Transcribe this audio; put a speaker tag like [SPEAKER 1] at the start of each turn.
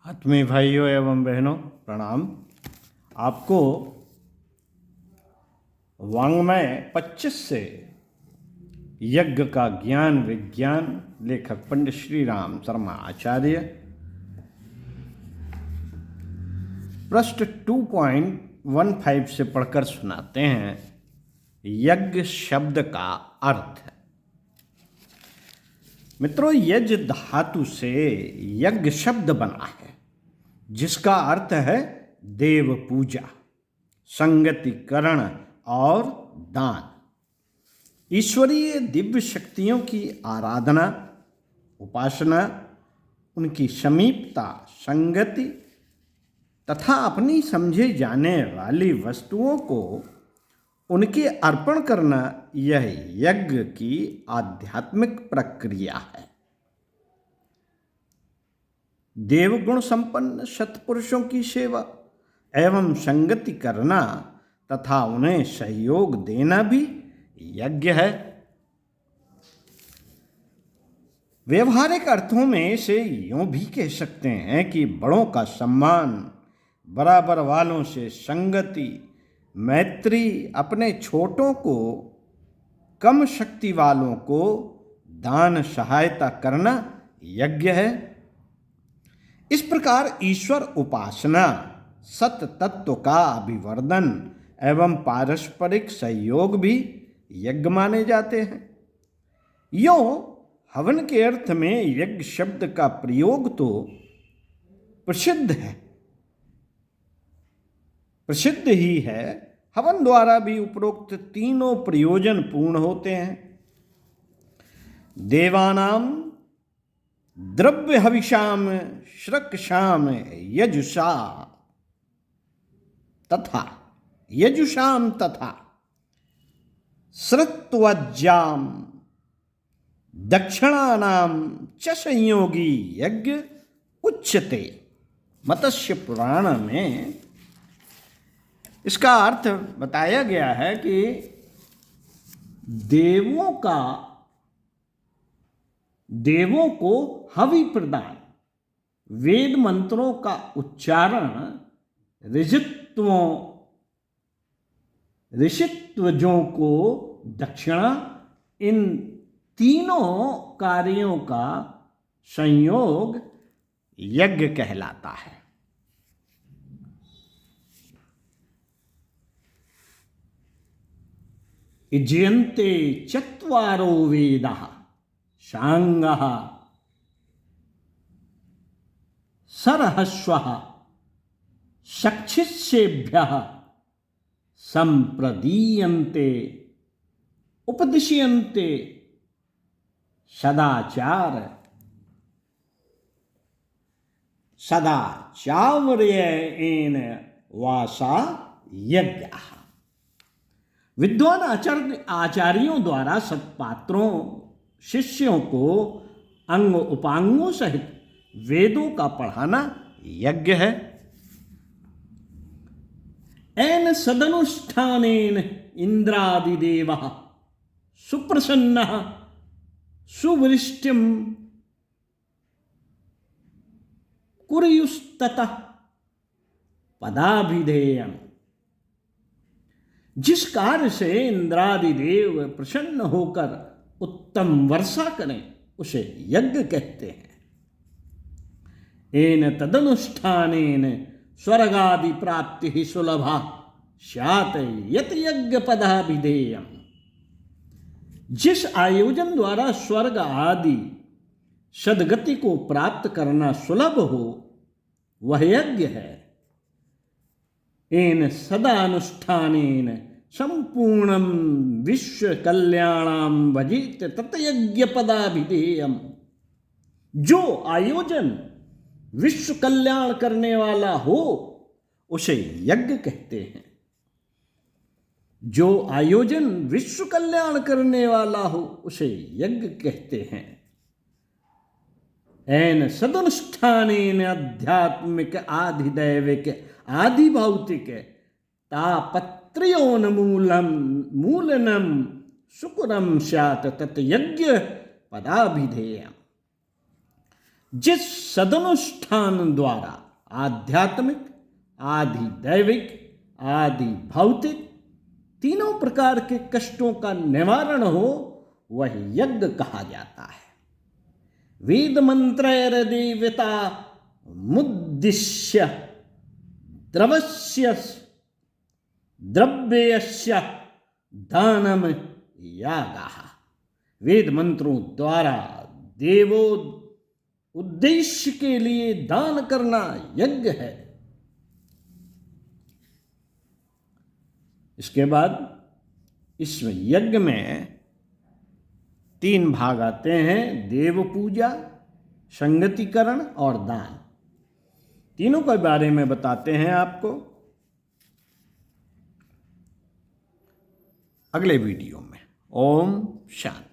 [SPEAKER 1] आत्मीय भाइयों एवं बहनों प्रणाम। आपको वाङ्मय 25 से यज्ञ का ज्ञान विज्ञान लेखक पंडित श्री राम शर्मा आचार्य पृष्ठ 2.15 से पढ़कर सुनाते हैं। यज्ञ शब्द का अर्थ। मित्रों, यज धातु से यज्ञ शब्द बना है, जिसका अर्थ है देव पूजा, संगतिकरण और दान। ईश्वरीय दिव्य शक्तियों की आराधना, उपासना, उनकी समीपता, संगति तथा अपनी समझे जाने वाली वस्तुओं को उनके अर्पण करना, यह यज्ञ की आध्यात्मिक प्रक्रिया है। देवगुण संपन्न सत्पुरुषों की सेवा एवं संगति करना तथा उन्हें सहयोग देना भी यज्ञ है। व्यवहारिक अर्थों में से यूं भी कह सकते हैं कि बड़ों का सम्मान, बराबर वालों से संगति, मैत्री, अपने छोटों को, कम शक्ति वालों को दान सहायता करना यज्ञ है। इस प्रकार ईश्वर उपासना, सत तत्व का अभिवर्धन एवं पारस्परिक सहयोग भी यज्ञ माने जाते हैं। यूं हवन के अर्थ में यज्ञ शब्द का प्रयोग तो प्रसिद्ध ही है। हवन द्वारा भी उपरोक्त तीनों प्रयोजन पूर्ण होते हैं। देवानाम द्रव्य हविषाम श्रक्षाम यजुषाम तथा श्रुत्वज्जाम दक्षिणानाम च संयोगी यज्ञ उच्यते। मत्स्य पुराण में इसका अर्थ बताया गया है कि देवों को हवि प्रदान, वेद मंत्रों का उच्चारण, ऋषित्वजों को दक्षिणा, इन तीनों कार्यों का संयोग यज्ञ कहलाता है। इज्यन्ते चत्वारो वेदाः शांगः सरहस्वः सक्षिषेभ्यः संप्रदीयन्ते उपदिश्यन्ते सदाचार्येण वासा यज्ञः। विद्वान आचार्यों द्वारा सत्पात्रों, शिष्यों को अंग उपांगों सहित वेदों का पढ़ाना यज्ञ है। एन सदनुष्ठानेन इंद्रादिदेवः सुप्रसन्नः सुवृष्टिं कुर्युस्ततः पदाभिधेयम्। जिस कार्य से इंद्रादिदेव प्रसन्न होकर उत्तम वर्षा करें, उसे यज्ञ कहते हैं। एन तदनुष्ठानेन स्वर्गादि प्राप्ति ही सुलभा स्यात् यत् यज्ञ पदाभिधेयम्। जिस आयोजन द्वारा स्वर्ग आदि सद्गति को प्राप्त करना सुलभ हो, वह यज्ञ है। एन सदानुष्ठानेन संपूर्णं विश्व कल्याणं भजेत तत् यज्ञ पदाभिधेयम्। जो आयोजन विश्व कल्याण करने वाला हो, उसे यज्ञ कहते हैं। जो आयोजन विश्व कल्याण करने वाला हो, उसे यज्ञ कहते हैं। एन सदनुष्ठानेन आध्यात्मिक आधिदैविक आधिभौतिक तापत्रयोन्मूलनम सुकुरम स्यात् तत् यज्ञ पदाभिधेयम्। जिस सदनुष्ठान द्वारा आध्यात्मिक, आदि दैविक, आदि भौतिक तीनों प्रकार के कष्टों का निवारण हो, वह यज्ञ कहा जाता है। वेद मंत्रैर्देवता मुद्दिश्य द्रव्यस्य दानम यागः। वेद मंत्रों द्वारा देवो उद्देश्य के लिए दान करना यज्ञ है। इसके बाद इस यज्ञ में 3 भाग आते हैं, देव पूजा, संगतिकरण और दान। तीनों के बारे में बताते हैं आपको अगले वीडियो में। ओम शांति।